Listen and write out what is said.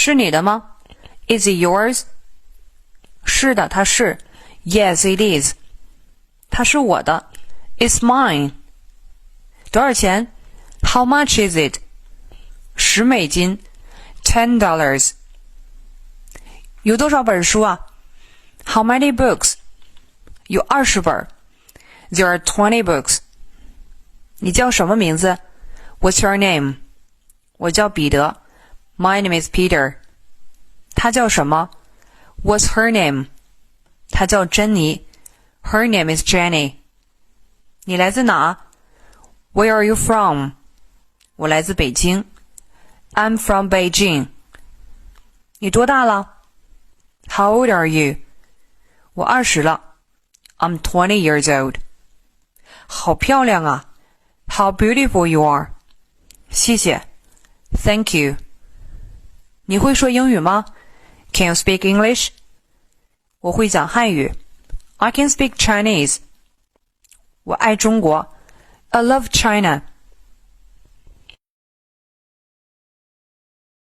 是你的吗？ Is it yours? 是的，它是。Yes, it is. 它是我的。It's mine. 多少钱？ How much is it? 10美金。$10. 有多少本书啊？ How many books? 有20本。There are 20 books. 你叫什么名字？ What's your name? 我叫彼得。My name is Peter. 他叫什么？ What's her name? 她叫珍妮。Her name is Jenny. 你来自哪？ Where are you from? 我来自北京。I'm from Beijing. 你多大了？ How old are you? 我20了。I'm 20 years old. 好漂亮啊。How beautiful you are. 谢谢。Thank you. 你会说英语吗？ Can you speak English? 我会讲汉语。I can speak Chinese. 我爱中国。I love China.